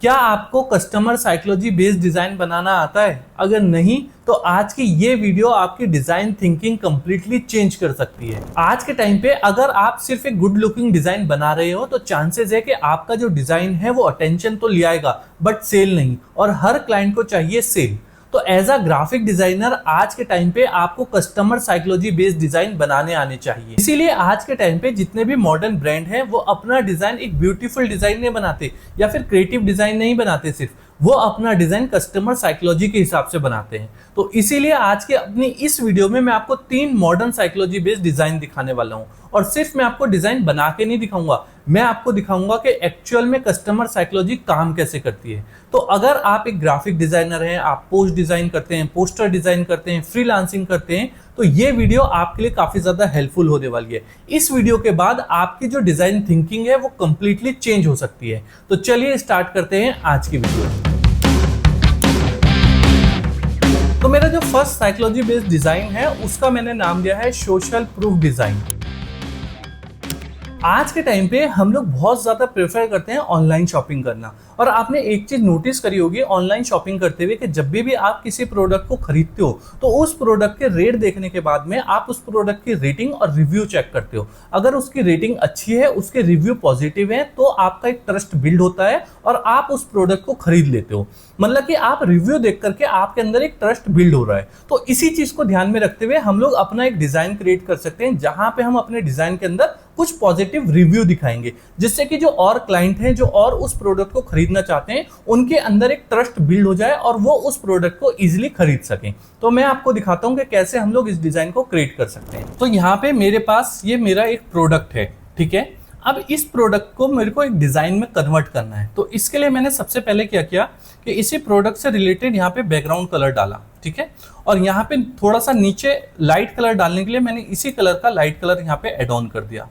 क्या आपको customer psychology based design बनाना आता है? अगर नहीं तो आज की ये वीडियो आपकी डिजाइन थिंकिंग कंप्लीटली चेंज कर सकती है। आज के टाइम पे अगर आप सिर्फ एक गुड लुकिंग डिजाइन बना रहे हो तो चांसेस है कि आपका जो डिजाइन है वो अटेंशन तो ले आएगा बट सेल नहीं, और हर क्लाइंट को चाहिए सेल। तो एज अ ग्राफिक डिजाइनर आज के टाइम पे आपको कस्टमर साइकोलॉजी बेस्ड डिजाइन बनाने आने चाहिए। इसीलिए आज के टाइम पे जितने भी मॉडर्न ब्रांड हैं वो अपना डिजाइन एक ब्यूटीफुल डिजाइन नहीं बनाते या फिर क्रिएटिव डिजाइन नहीं बनाते, सिर्फ वो अपना डिजाइन कस्टमर साइकोलॉजी के हिसाब से बनाते हैं। तो इसीलिए आज के अपनी इस वीडियो में मैं आपको 3 मॉडर्न साइकोलॉजी बेस्ड डिजाइन दिखाने वाला हूं, और सिर्फ मैं आपको डिजाइन बना के नहीं दिखाऊंगा, मैं आपको दिखाऊंगा कि एक्चुअल में कस्टमर साइकोलॉजी काम कैसे करती है। तो अगर आप एक ग्राफिक डिजाइनर हैं, आप पोस्ट डिजाइन करते हैं, पोस्टर डिजाइन करते हैं, फ्रीलांसिंग करते हैं, तो ये वीडियो आपके लिए काफी ज्यादा हेल्पफुल होने वाली है। इस वीडियो के बाद आपकी जो डिजाइन थिंकिंग है वो कंप्लीटली चेंज हो सकती है। तो चलिए स्टार्ट करते हैं आज की वीडियो। तो मेरा जो फर्स्ट साइकोलॉजी बेस्ड डिजाइन है उसका मैंने नाम दिया है सोशल प्रूफ डिजाइन। आज के टाइम पे हम लोग बहुत ज्यादा प्रेफर करते हैं ऑनलाइन शॉपिंग करना, और आपने एक चीज नोटिस करी होगी ऑनलाइन शॉपिंग करते हुए कि जब भी आप किसी प्रोडक्ट को खरीदते हो तो उस प्रोडक्ट के रेट देखने के बाद में आप उस प्रोडक्ट की रेटिंग और रिव्यू चेक करते हो। अगर उसकी रेटिंग अच्छी है, उसके रिव्यू पॉजिटिव है, तो आपका एक ट्रस्ट बिल्ड होता है और आप उस प्रोडक्ट को खरीद लेते हो। मतलब कि आप रिव्यू देख करके आपके अंदर एक ट्रस्ट बिल्ड हो रहा है। तो इसी चीज को ध्यान में रखते हुए हम लोग अपना एक डिजाइन क्रिएट कर सकते हैं जहां पे हम अपने डिजाइन के अंदर कुछ पॉजिटिव रिव्यू दिखाएंगे, जिससे कि जो और क्लाइंट हैं, जो और उस प्रोडक्ट को खरीदना चाहते हैं, उनके अंदर एक ट्रस्ट बिल्ड हो जाए और वो उस प्रोडक्ट को इजीली खरीद सकें। तो मैं आपको दिखाता हूं कि कैसे हम लोग इस डिजाइन को क्रिएट कर सकते हैं। तो यहाँ पे मेरे पास ये मेरा एक प्रोडक्ट है, ठीक है। अब इस प्रोडक्ट को मेरे को एक डिजाइन में कन्वर्ट करना है। तो इसके लिए मैंने सबसे पहले क्या किया कि इसी प्रोडक्ट से रिलेटेड यहाँ पे बैकग्राउंड कलर डाला, ठीक है। और यहाँ पे थोड़ा सा नीचे लाइट कलर डालने के लिए मैंने इसी कलर का लाइट कलर यहाँ पे एड ऑन कर दिया।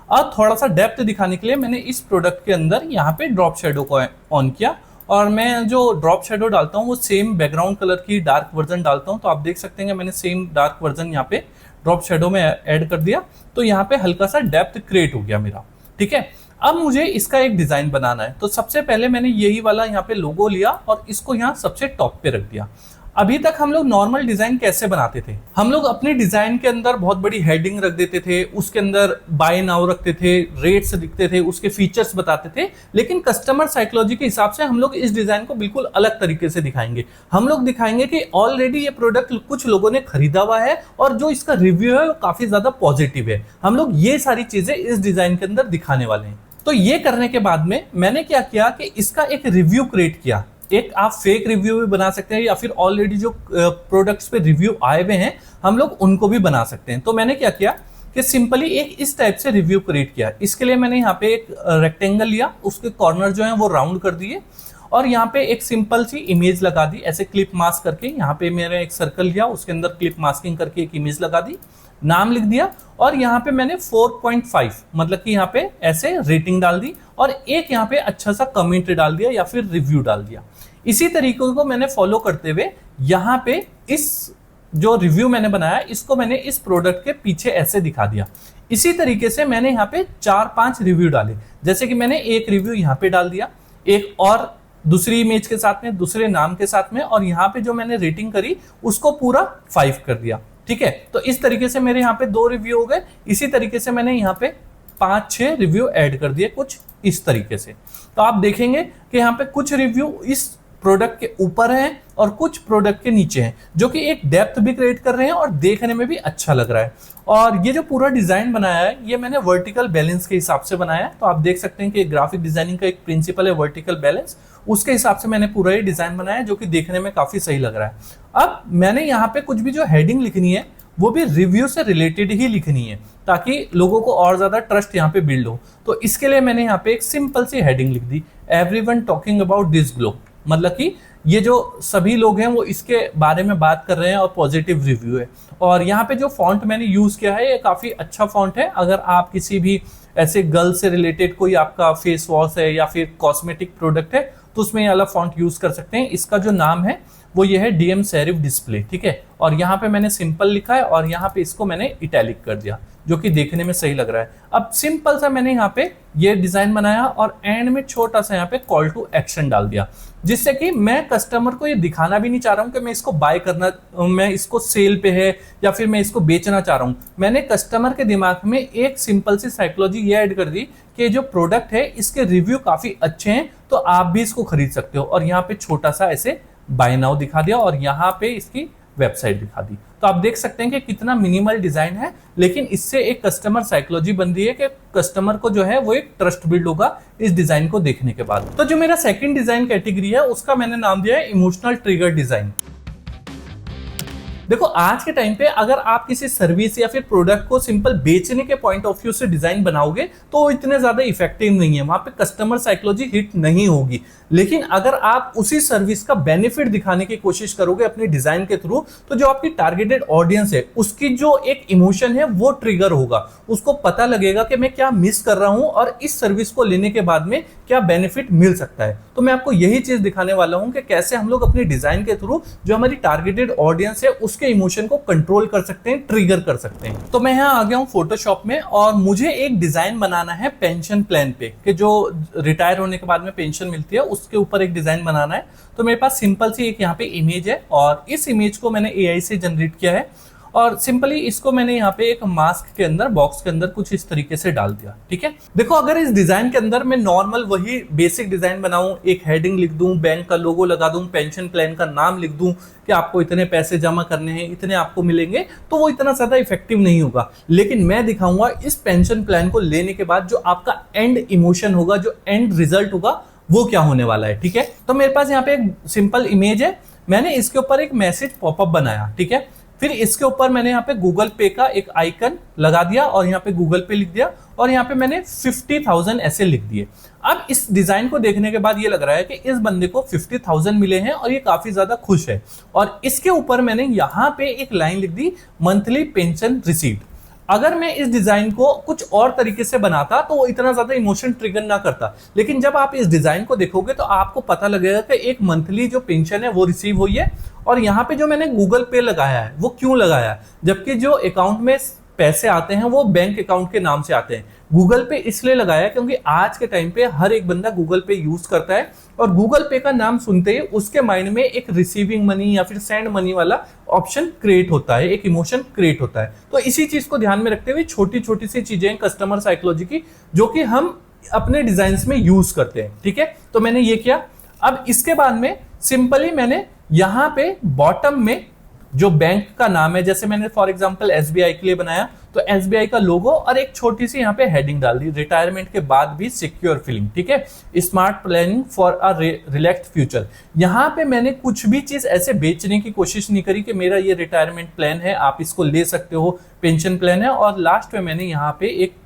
और थोड़ा सा डेप्थ दिखाने के लिए मैंने इस प्रोडक्ट के अंदर यहाँ पे ड्रॉप शेडो को ऑन किया, और मैं जो ड्रॉप शेडो डालता हूँ वो सेम बैकग्राउंड कलर की डार्क वर्जन डालता हूँ। तो आप देख सकते हैं कि मैंने सेम डार्क वर्जन यहाँ पे ड्रॉप शेडो में ऐड कर दिया। तो यहाँ पे हल्का सा डेप्थ क्रिएट हो गया मेरा, ठीक है। अब मुझे इसका एक डिजाइन बनाना है। तो सबसे पहले मैंने यही वाला यहाँ पे लोगो लिया और इसको यहाँ सबसे टॉप पे रख दिया। अभी तक हम लोग नॉर्मल डिजाइन कैसे बनाते थे, हम लोग अपने डिजाइन के अंदर बहुत बड़ी हेडिंग रख देते थे, उसके अंदर बाय नाउ रखते थे, रेट्स दिखते थे, उसके फीचर्स बताते थे। लेकिन कस्टमर साइकोलॉजी के हिसाब से हम लोग इस डिजाइन को बिल्कुल अलग तरीके से दिखाएंगे। हम लोग दिखाएंगे कि ऑलरेडी ये प्रोडक्ट कुछ लोगों ने खरीदा हुआ है और जो इसका रिव्यू है वो काफी ज्यादा पॉजिटिव है। हम लोग ये सारी चीजें इस डिजाइन के अंदर दिखाने वाले हैं। तो ये करने के बाद में मैंने क्या किया कि इसका एक रिव्यू क्रिएट किया। एक आप फेक रिव्यू भी बना सकते हैं या फिर ऑलरेडी जो प्रोडक्ट्स पे रिव्यू आए हुए हैं हम लोग उनको भी बना सकते हैं। तो मैंने क्या किया कि सिंपली एक इस टाइप से रिव्यू क्रिएट किया। इसके लिए मैंने यहाँ पे एक रेक्टेंगल लिया, उसके कॉर्नर जो है वो राउंड कर दिए, और यहाँ पे एक सिंपल सी इमेज लगा दी ऐसे क्लिप मास्क करके। यहाँ पे मैंने एक सर्कल लिया, उसके अंदर क्लिप मास्किंग करके एक इमेज लगा दी, नाम लिख दिया, और यहाँ पे मैंने 4.5 मतलब कि यहाँ पे ऐसे रेटिंग डाल दी, और एक यहाँ पे अच्छा सा कमेंट डाल दिया या फिर रिव्यू डाल दिया। इसी तरीके को मैंने फॉलो करते हुए यहाँ पे इस जो रिव्यू मैंने बनाया इसको मैंने इस प्रोडक्ट के पीछे ऐसे दिखा दिया। इसी तरीके से मैंने यहाँ पे 4-5 रिव्यू डाले, जैसे कि मैंने एक रिव्यू यहाँ पे डाल दिया, एक और दूसरी इमेज के साथ में, दूसरे नाम के साथ में, और यहाँ पे जो मैंने रेटिंग करी उसको पूरा 5 कर दिया, ठीक है। तो इस तरीके से मेरे यहाँ पे 2 रिव्यू हो गए। इसी तरीके से मैंने यहाँ पे 5-6 रिव्यू ऐड कर दिए कुछ इस तरीके से। तो आप देखेंगे कि यहाँ पे कुछ रिव्यू इस प्रोडक्ट के ऊपर हैं और कुछ प्रोडक्ट के नीचे हैं, जो कि एक डेप्थ भी क्रिएट कर रहे हैं और देखने में भी अच्छा लग रहा है। और ये जो पूरा डिजाइन बनाया है ये मैंने वर्टिकल बैलेंस के हिसाब से बनाया है। तो आप देख सकते हैं कि ग्राफिक डिजाइनिंग का एक प्रिंसिपल है वर्टिकल बैलेंस, उसके हिसाब से मैंने पूरा ये डिजाइन बनाया है जो कि देखने में काफी सही लग रहा है। अब मैंने यहाँ पे कुछ भी जो हेडिंग लिखनी है वो भी रिव्यू से रिलेटेड ही लिखनी है, ताकि लोगों को और ज्यादा ट्रस्ट यहाँ पे बिल्ड हो। तो इसके लिए मैंने यहाँ पे एक सिंपल सी हेडिंग लिख दी, everyone talking about this glow. मतलब कि ये जो सभी लोग हैं वो इसके बारे में बात कर रहे हैं और पॉजिटिव रिव्यू है। और यहाँ पे जो फॉन्ट मैंने यूज किया है ये काफी अच्छा फॉन्ट है। अगर आप किसी भी ऐसे गर्ल से रिलेटेड कोई आपका फेस वॉश है या फिर कॉस्मेटिक प्रोडक्ट है तो उसमें ये वाला फॉन्ट यूज कर सकते हैं। इसका जो नाम है वो ये है DM सेरिफ डिस्प्ले, ठीक है। और यहाँ पे मैंने सिंपल लिखा है और यहाँ पे इसको मैंने इटैलिक कर दिया। जो कि देखने में सही लग रहा है। अब सिंपल सा मैंने यहाँ पे ये डिजाइन बनाया और एंड में छोटा सा यहाँ पे कॉल टू एक्शन डाल दिया, जिससे कि मैं कस्टमर को ये दिखाना भी नहीं चाह रहा हूँ कि मैं इसको बाय करना, मैं इसको सेल पे है या फिर मैं इसको बेचना चाह रहा हूँ। मैंने कस्टमर के दिमाग में एक सिंपल सी साइकोलॉजी ये ऐड कर दी कि जो प्रोडक्ट है इसके रिव्यू काफी अच्छे हैं, तो आप भी इसको खरीद सकते हो। और यहाँ पे छोटा सा ऐसे बाय नाउ दिखा दिया और यहाँ पे इसकी वेबसाइट दिखा दी। तो आप देख सकते हैं कि कितना मिनिमल डिजाइन है, लेकिन इससे एक कस्टमर साइकोलॉजी बन रही है कि कस्टमर को जो है वो एक ट्रस्ट बिल्ड होगा इस डिजाइन को देखने के बाद। तो जो मेरा सेकंड डिजाइन कैटेगरी है उसका मैंने नाम दिया है इमोशनल ट्रिगर डिजाइन। देखो आज के टाइम पे अगर आप किसी सर्विस या फिर प्रोडक्ट को सिंपल बेचने के पॉइंट ऑफ व्यू से डिजाइन बनाओगे तो वो इतने ज्यादा इफेक्टिव नहीं है, वहां पे कस्टमर साइकोलॉजी हिट नहीं होगी। लेकिन अगर आप उसी सर्विस का बेनिफिट दिखाने की कोशिश करोगे अपने डिजाइन के थ्रू, तो जो आपकी टारगेटेड ऑडियंस है उसकी जो एक इमोशन है वो ट्रिगर होगा, उसको पता लगेगा कि मैं क्या मिस कर रहा हूं और इस सर्विस को लेने के बाद में क्या बेनिफिट मिल सकता है। तो मैं आपको यही चीज दिखाने वाला हूं कि कैसे हम लोग अपने डिजाइन के थ्रू जो हमारी टारगेटेड ऑडियंस है उसके इमोशन को कंट्रोल कर सकते हैं, ट्रिगर कर सकते हैं। तो मैं यहाँ आ गया हूँ फोटोशॉप में और मुझे एक डिजाइन बनाना है पेंशन प्लान पे, कि जो रिटायर होने के बाद में पेंशन मिलती है उसके ऊपर एक डिजाइन बनाना है। तो मेरे पास सिंपल सी एक यहाँ पे इमेज है और इस इमेज को मैंने एआई से जनरेट किया है और सिंपली इसको मैंने यहाँ पे एक मास्क के अंदर, बॉक्स के अंदर कुछ इस तरीके से डाल दिया। ठीक है, देखो अगर इस डिजाइन के अंदर मैं नॉर्मल वही बेसिक डिजाइन बनाऊं, एक हेडिंग लिख दूं, बैंक का लोगो लगा दूं, पेंशन प्लान का नाम लिख दूं कि आपको इतने पैसे जमा करने हैं, इतने आपको मिलेंगे, तो वो इतना ज्यादा इफेक्टिव नहीं होगा। लेकिन मैं दिखाऊंगा इस पेंशन प्लान को लेने के बाद जो आपका एंड इमोशन होगा, जो एंड रिजल्ट होगा, वो क्या होने वाला है। ठीक है, तो मेरे पास यहाँ पे एक सिंपल इमेज है, मैंने इसके ऊपर एक मैसेज पॉपअप बनाया। ठीक है, फिर इसके ऊपर मैंने यहाँ पे गूगल पे का एक आइकन लगा दिया और यहाँ पे गूगल पे लिख दिया और यहाँ पे मैंने 50,000 ऐसे लिख दिए। अब इस डिजाइन को देखने के बाद ये लग रहा है कि इस बंदे को 50,000 मिले हैं और ये काफी ज्यादा खुश है। और इसके ऊपर मैंने यहाँ पे एक लाइन लिख दी, मंथली पेंशन रिसीट। अगर मैं इस डिजाइन को कुछ और तरीके से बनाता तो वो इतना ज्यादा इमोशन ट्रिगर ना करता, लेकिन जब आप इस डिजाइन को देखोगे तो आपको पता लगेगा कि एक मंथली जो पेंशन है वो रिसीव हुई है। और यहाँ पे जो मैंने गूगल पे लगाया है वो क्यों लगाया है, जबकि जो अकाउंट में पैसे आते हैं वो बैंक अकाउंट के नाम से आते हैं। गूगल पे इसलिए लगाया क्योंकि आज के टाइम पे हर एक बंदा गूगल पे यूज करता है और गूगल पे का नाम सुनते ही उसके माइंड में एक रिसीविंग मनी या फिर सेंड मनी वाला ऑप्शन क्रिएट होता है, एक इमोशन क्रिएट होता है। तो इसी चीज को ध्यान में रखते हुए छोटी छोटी सी चीजें कस्टमर साइकोलॉजी की जो कि हम अपने डिजाइन में यूज करते हैं। ठीक है, तो मैंने ये किया। अब इसके बाद में सिंपली मैंने यहाँ पे बॉटम में जो बैंक का नाम है, जैसे मैंने फॉर एग्जांपल एसबीआई के लिए बनाया तो एसबीआई का लोगो और एक छोटी सी यहाँ पे हेडिंग डाल दी, रिटायरमेंट के बाद भी सिक्योर फीलिंग। ठीक है, smart planning for a relaxed future. यहाँ पे मैंने कुछ भी चीज ऐसे बेचने की कोशिश नहीं करी कि मेरा ये रिटायरमेंट प्लान है, आप इसको ले सकते हो, पेंशन प्लान है। और लास्ट में मैंने यहाँ पे एक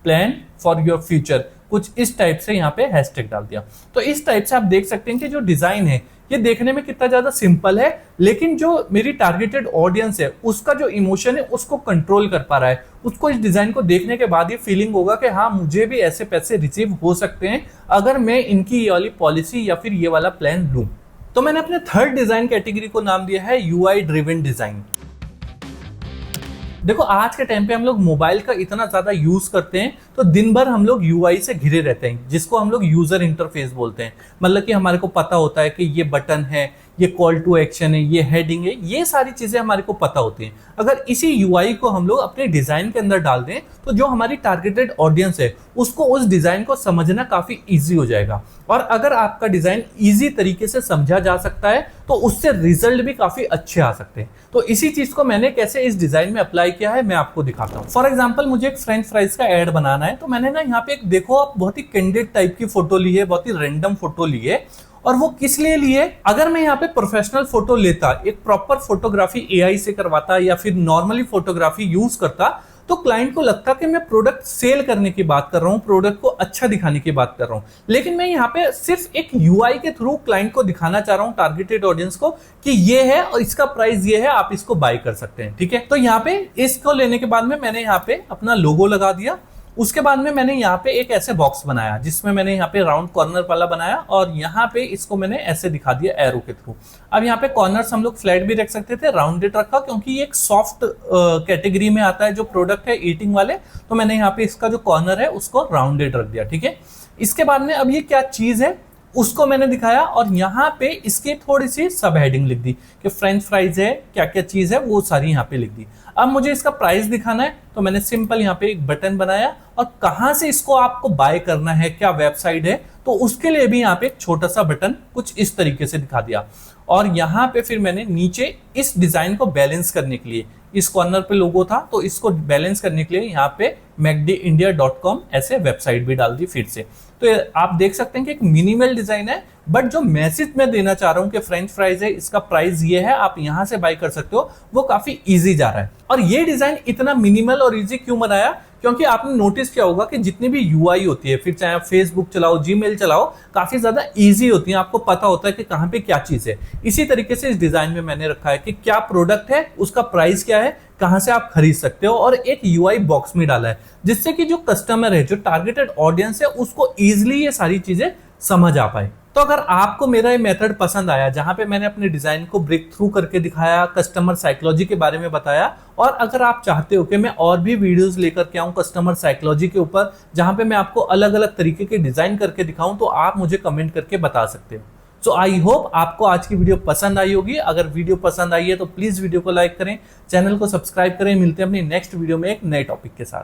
प्लान फॉर योर फ्यूचर कुछ इस टाइप से यहाँ पे हैशटैग डाल दिया। तो इस टाइप से आप देख सकते हैं कि जो डिजाइन है ये देखने में कितना ज्यादा सिंपल है, लेकिन जो मेरी टारगेटेड ऑडियंस है उसका जो इमोशन है उसको कंट्रोल कर पा रहा है। उसको इस डिजाइन को देखने के बाद ये फीलिंग होगा कि हाँ मुझे भी ऐसे पैसे रिसीव हो सकते हैं अगर मैं इनकी ये वाली पॉलिसी या फिर ये वाला प्लान लूं। तो मैंने अपने थर्ड डिजाइन कैटेगरी को नाम दिया है यूआई ड्रिवन डिजाइन। देखो आज के टाइम पे हम लोग मोबाइल का इतना ज्यादा यूज करते हैं तो दिन भर हम लोग यूआई से घिरे रहते हैं, जिसको हम लोग यूजर इंटरफेस बोलते हैं। मतलब कि हमारे को पता होता है कि ये बटन है, ये कॉल टू एक्शन है, ये हेडिंग है, ये सारी चीजें हमारे को पता होती हैं। अगर इसी यूआई को हम लोग अपने डिजाइन के अंदर डाल दें तो जो हमारी टारगेटेड ऑडियंस है उसको उस डिजाइन को समझना काफी इजी हो जाएगा। और अगर आपका डिजाइन इजी तरीके से समझा जा सकता है तो उससे रिजल्ट भी काफी अच्छे आ सकते हैं। तो इसी चीज को मैंने कैसे इस डिजाइन में अप्लाई किया है मैं आपको दिखाता हूँ। फॉर एग्जाम्पल मुझे एक फ्रेंच फ्राइज का एड बनाना है, तो मैंने ना यहाँ पे एक देखो आप बहुत ही कैंडिड टाइप की फोटो ली है, बहुत ही रैंडम फोटो ली है। और वो किस लिए लिए, अगर मैं यहाँ पे प्रोफेशनल फोटो लेता, एक प्रॉपर फोटोग्राफी एआई से करवाता या फिर नॉर्मली फोटोग्राफी यूज करता, तो क्लाइंट को लगता कि मैं प्रोडक्ट सेल करने की बात कर रहा हूँ, प्रोडक्ट को अच्छा दिखाने की बात कर रहा हूँ। लेकिन मैं यहाँ पे सिर्फ एक यूआई के थ्रू क्लाइंट को दिखाना चाह रहा हूँ, टारगेटेड ऑडियंस को, कि ये है और इसका प्राइस ये है, आप इसको बाय कर सकते हैं। ठीक है, तो यहाँ पे इसको लेने के बाद में मैंने यहाँ पे अपना लोगो लगा दिया उसके बाद में मैंने यहाँ पे एक ऐसे बॉक्स बनाया जिसमें मैंने यहाँ पे राउंड कॉर्नर वाला बनाया और यहाँ पे इसको मैंने ऐसे दिखा दिया एरो के थ्रू। अब यहाँ पे कॉर्नर्स हम लोग फ्लैट भी रख सकते थे, राउंडेड रखा क्योंकि ये एक सॉफ्ट कैटेगरी में आता है जो प्रोडक्ट है ईटिंग वाले, तो मैंने यहाँ पे इसका जो कॉर्नर है उसको राउंडेड रख दिया। ठीक है, इसके बाद में अब ये क्या चीज है उसको मैंने दिखाया और यहाँ पे इसकी थोड़ी सी सब हेडिंग लिख दी कि फ्रेंच फ्राइज है, क्या क्या चीज है वो सारी यहाँ पे लिख दी। अब मुझे इसका प्राइस दिखाना है तो मैंने सिंपल यहाँ पे एक बटन बनाया और कहाँ से इसको आपको बाय करना है, क्या वेबसाइट है, तो उसके लिए भी यहाँ पे एक छोटा सा बटन कुछ इस तरीके से दिखा दिया। और यहाँ पे फिर मैंने नीचे इस डिजाइन को बैलेंस करने के लिए, इस कॉर्नर पे लोगो था तो इसको बैलेंस करने के लिए यहाँ पे macdindia.com ऐसे वेबसाइट भी डाल दी फिर से। तो आप देख सकते हैं कि एक मिनिमल डिजाइन है, बट जो मैसेज मैं देना चाह रहा हूं कि फ्रेंच फ्राइज है, इसका प्राइस ये है, आप यहां से बाय कर सकते हो, वो काफी इजी जा रहा है। और ये डिजाइन इतना मिनिमल और इजी क्यों बनाया, क्योंकि आपने नोटिस किया होगा कि जितनी भी यूआई होती है, फिर चाहे आप फेसबुक चलाओ, जीमेल चलाओ, काफी ज्यादा इजी होती है, आपको पता होता है कि कहां पे क्या चीज है। इसी तरीके से इस डिजाइन में मैंने रखा है कि क्या प्रोडक्ट है, उसका प्राइस क्या है, कहां से आप खरीद सकते हो, और एक यूआई बॉक्स में डाला है जिससे कि जो कस्टमर है, जो टारगेटेड ऑडियंस है, उसको इजिली ये सारी चीजें समझ आ पाए। तो अगर आपको मेरा ये मेथड पसंद आया जहां पे मैंने अपने डिजाइन को ब्रेक थ्रू करके दिखाया, कस्टमर साइकोलॉजी के बारे में बताया, और अगर आप चाहते हो कि मैं और भी वीडियोस लेकर के आऊं कस्टमर साइकोलॉजी के ऊपर जहां पे मैं आपको अलग अलग तरीके के डिजाइन करके दिखाऊं, तो आप मुझे कमेंट करके बता सकते हो। सो आई होप आपको आज की वीडियो पसंद आई होगी। अगर वीडियो पसंद आई है तो प्लीज वीडियो को लाइक करें, चैनल को सब्सक्राइब करें। मिलते हैं अपनी नेक्स्ट वीडियो में एक नए टॉपिक के साथ।